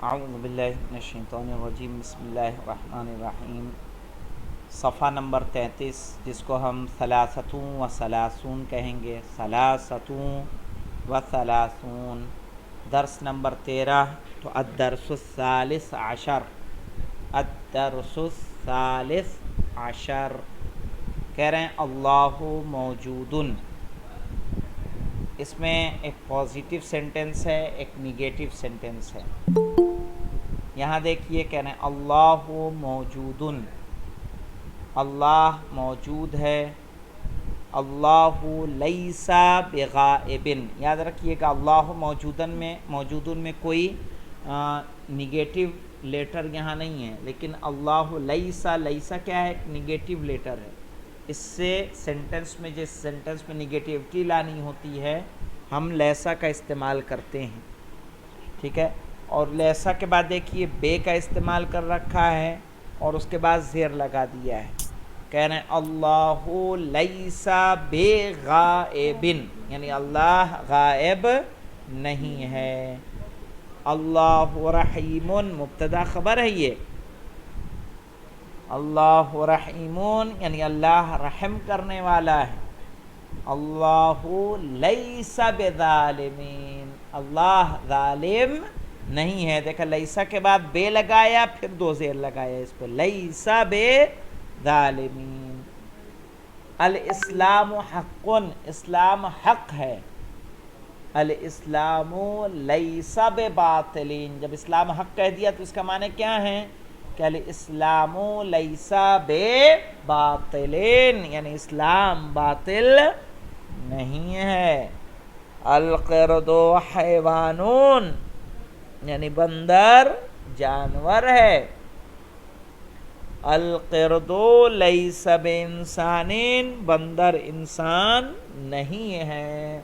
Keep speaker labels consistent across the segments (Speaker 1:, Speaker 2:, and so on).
Speaker 1: اعوذ باللہ من الشیطان الرجیم، بسم اللہ الرحمن الرحیم۔ صفحہ نمبر 33، جس کو ہم ثلاثتون و ثلاثون کہیں گے، ثلاثتون و ثلاثون۔ درس نمبر 13، تو الدرس الثالث عشر، الدرس الثالث عشر۔ کہہ رہے ہیں اللہ موجودن، اس میں ایک پازیٹیو سینٹنس ہے، ایک نگیٹیو سینٹنس ہے۔ یہاں دیکھیے کہہ رہے ہیں اللہ موجودن، اللہ موجود ہے، اللہ لیس بغائب۔ یاد رکھیے کہ اللہ موجودن میں کوئی نگیٹیو لیٹر یہاں نہیں ہے، لیکن اللہ لیس کیا ہے؟ ایک نگیٹیو لیٹر ہے۔ اس سے سینٹنس میں، جس سینٹنس میں نگیٹیوٹی لانی ہوتی ہے، ہم لیسا کا استعمال کرتے ہیں، ٹھیک ہے۔ اور لیسا کے بعد دیکھیے بے کا استعمال کر رکھا ہے، اور اس کے بعد زیر لگا دیا ہے۔ کہہ رہے ہیں اللہ لیس بغائب، یعنی اللہ غائب نہیں ہے۔ اللہ رحیم، مبتدا خبر ہے یہ، اللہ رحیم یعنی اللہ رحم کرنے والا ہے۔ اللہ لیس بظالمین، اللہ ظالم نہیں ہے۔ دیکھا لیسا کے بعد بے لگایا، پھر دو زیر لگایا اس پہ، لیس بظالمین۔ الاسلام حق، اسلام حق ہے۔ الاسلام لیس بباطلین، جب اسلام حق کہہ دیا تو اس کا معنی کیا ہے؟ کہ الاسلام لیس بباطلین، یعنی اسلام باطل نہیں ہے۔ القرد حیوانون، یعنی بندر جانور ہے۔ القرد لیس بانسانین، بندر انسان نہیں ہے۔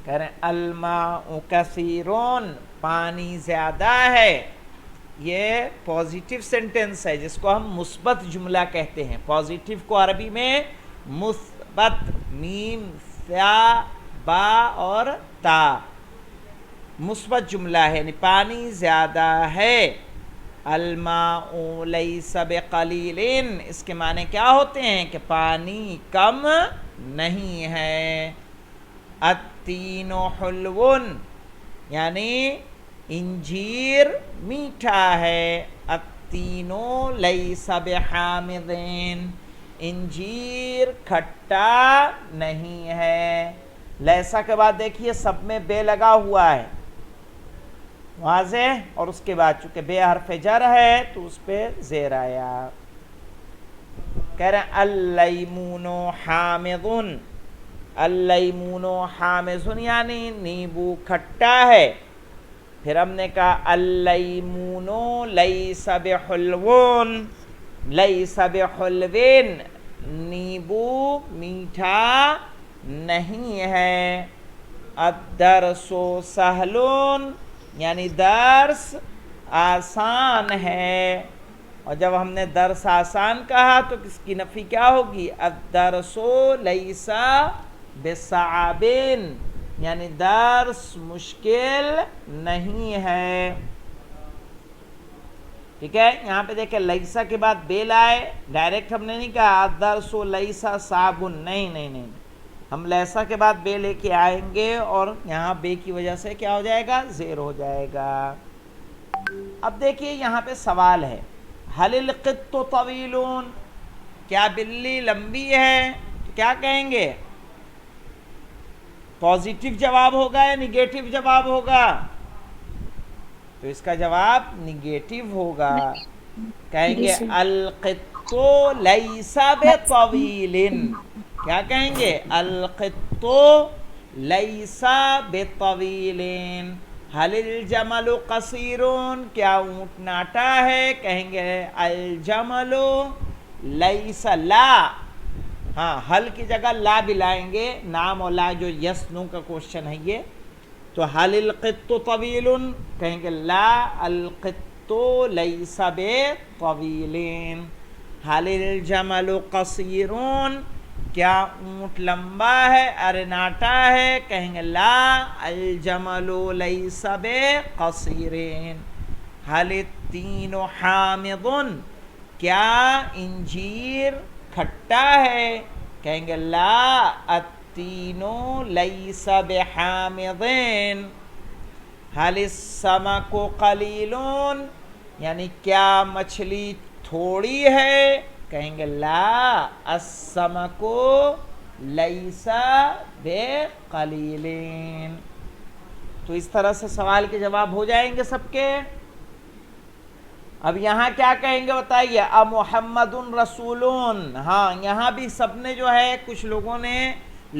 Speaker 1: کہہ رہے ہیں الماء کثیرون، پانی زیادہ ہے۔ یہ پازیٹیو سینٹنس ہے، جس کو ہم مثبت جملہ کہتے ہیں۔ پازیٹیو کو عربی میں مثبت، میم سا با اور تا، مثبت جملہ ہے، یعنی پانی زیادہ ہے۔ الماء لیس بقلیل، اس کے معنی کیا ہوتے ہیں؟ کہ پانی کم نہیں ہے۔ التین حلون، یعنی انجیر میٹھا ہے۔ التین لیس بحامض، انجیر کھٹا نہیں ہے۔ لیسا کے بعد دیکھیے سب میں بے لگا ہوا ہے، واضح، اور اس کے بعد چونکہ بے حرف جر ہے تو اس پہ زیر آیا۔ کہہ رہے ہیں اللیمون حامض، اللیمون حامض یعنی نیبو کھٹا ہے۔ پھر ہم نے کہا اللیمون لیس بحلوون، لیس بحلوین، نیبو میٹھا نہیں ہے۔ الدرس سہلون، یعنی درس آسان ہے۔ اور جب ہم نے درس آسان کہا تو کس کی نفی کیا ہوگی؟ الدرس لیس بصعب، یعنی درس مشکل نہیں ہے، ٹھیک ہے۔ یہاں پہ دیکھیں لیسا کے بعد بے لائے، ڈائریکٹ ہم نے نہیں کہا الدرس لیسا صعب، نہیں، ہم لیسا کے بعد بے لے کے آئیں گے، اور یہاں بے کی وجہ سے کیا ہو جائے گا؟ زیر ہو جائے گا۔ اب دیکھیے یہاں پہ سوال ہے، هل القط طویل، کیا بلی لمبی ہے؟ تو کیا کہیں گے؟ پازیٹیو جواب ہوگا یا نگیٹیو جواب ہوگا؟ تو اس کا جواب نگیٹیو ہوگا، کہیں گے القط لیس بطویل، کیا کہیں گے؟ القط لیس بطویل۔ هل الجمل قصیر، کیا اونٹ ناٹا ہے؟ کہیں گے الجمل لیس، لا، ہاں حل کی جگہ لا بھی لائیں گے، نام اور لا جو یس نو کا کوشچن ہے یہ۔ تو حل القط طویل، کہیں گے لا القط لیس بطویل۔ حل الجمل قصیر، کیا اونٹ لمبا ہے ارناٹا ہے؟ کہیں گے لا الجمل لیس بقصیرین۔ حل التین حامض، کیا انجیر کھٹا ہے؟ کہیں گے لا التین لیس بحامضین۔ حل السمک قلیل، یعنی کیا مچھلی تھوڑی ہے؟ کہیں گے لا السمک لیس بقلیل۔ تو اس طرح سے سوال کے جواب ہو جائیں گے سب کے۔ اب یہاں کیا کہیں گے بتائیے؟ محمد رسولون، ہاں یہاں بھی سب نے جو ہے کچھ لوگوں نے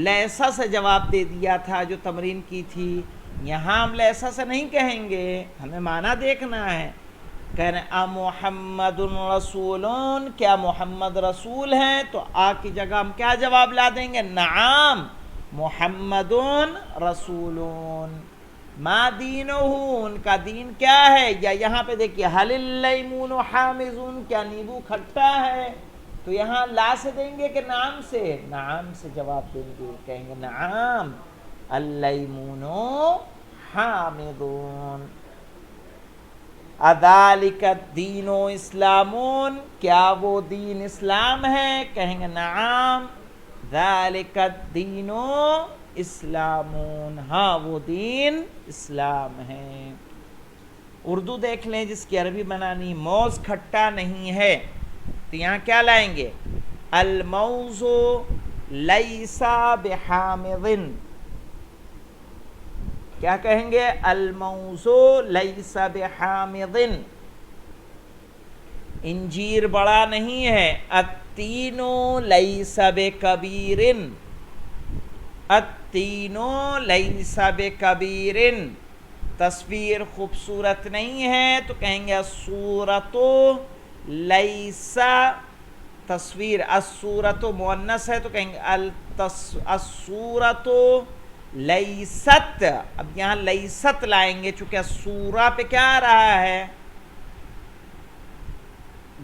Speaker 1: لیسا سے جواب دے دیا تھا جو تمرین کی تھی، یہاں ہم لیسا سے نہیں کہیں گے، ہمیں معنی دیکھنا ہے۔ کہہ رہے محمد رسولون، کیا محمد رسول ہیں؟ تو آ کی جگہ ہم کیا جواب لا دیں گے؟ نعم محمد رسولون۔ ما دینہ، ان کا دین کیا ہے؟ یا یہاں پہ دیکھیے حل اللیمون حامضون، کیا نیبو کھٹا ہے؟ تو یہاں لا سے دیں گے کہ نعم سے؟ نعم سے جواب دیں گے، کہیں گے نعم اللیمون حامضون۔ اذالک الدین اسلامون، کیا وہ دین اسلام ہے؟ کہیں گے نعم ذالک الدین اسلامون، ہاں وہ دین اسلام ہے۔ اردو دیکھ لیں جس کی عربی بنانی، موز کھٹا نہیں ہے، تو یہاں کیا لائیں گے؟ الموز لیس بحامض، کیا کہیں گے؟ الموز لیس بحامض۔ انجیر بڑا نہیں ہے، التین لیس بکبیر، التین لیس بکبیر۔ تصویر خوبصورت نہیں ہے تو کہیں گے الصورت لیس، تصویر الصورت مؤنث ہے تو کہیں گے الصورت لیست۔ اب یہاں لیست لائیں گے چونکہ سورہ پہ کیا آ رہا ہے؟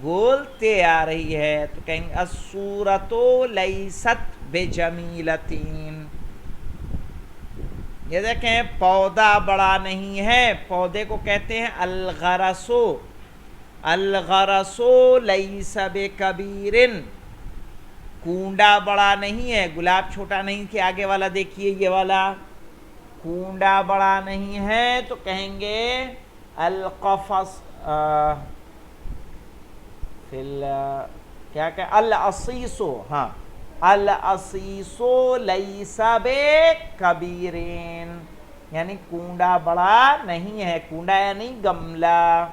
Speaker 1: گولتے آ رہی ہے، تو کہیں گے الصورت لیست بجمیلتین۔ یہ دیکھیں پودا بڑا نہیں ہے، پودے کو کہتے ہیں الغرس، الغرس لیس بکبیر۔ کونڈا بڑا نہیں ہے، گلاب چھوٹا نہیں کہ آگے والا دیکھیے یہ والا، کونڈا بڑا نہیں ہے تو کہیں گے القفص کیا کہ العصیص، ہاں العصیص لیس بکبیر، یعنی کونڈا بڑا نہیں ہے، کونڈا یعنی گملہ،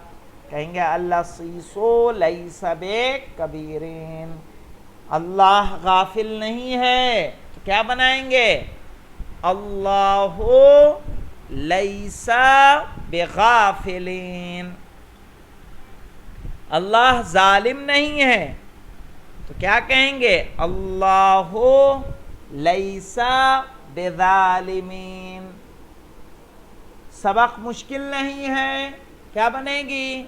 Speaker 1: کہیں گے العصیص لیس بکبیر۔ اللہ غافل نہیں ہے تو کیا بنائیں گے؟ اللہ لیس بغافلین۔ اللہ ظالم نہیں ہے تو کیا کہیں گے؟ اللہ لیس بظالمین۔ سبق مشکل نہیں ہے، کیا بنے گی؟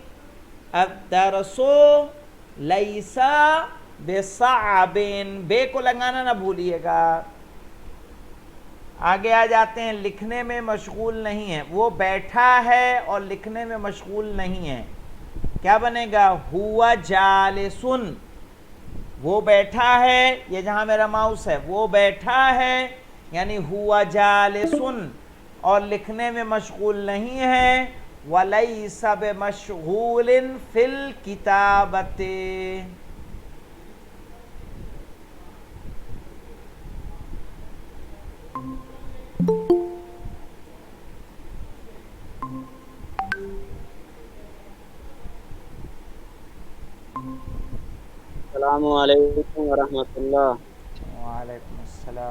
Speaker 1: الدرس لیس بصعب، بے کو لگانا نہ بھولیے گا۔ آگے آ جاتے ہیں، لکھنے میں مشغول نہیں ہے، وہ بیٹھا ہے اور لکھنے میں مشغول نہیں ہے، کیا بنے گا؟ ہوا جالسن، وہ بیٹھا ہے، یہ جہاں میرا ماؤس ہے وہ بیٹھا ہے یعنی ہوا جالسن، اور لکھنے میں مشغول نہیں ہے، ولیس بمشغول فی الکتابۃ۔
Speaker 2: السلام علیکم ورحمۃ اللہ۔
Speaker 1: وعلیکم السلام۔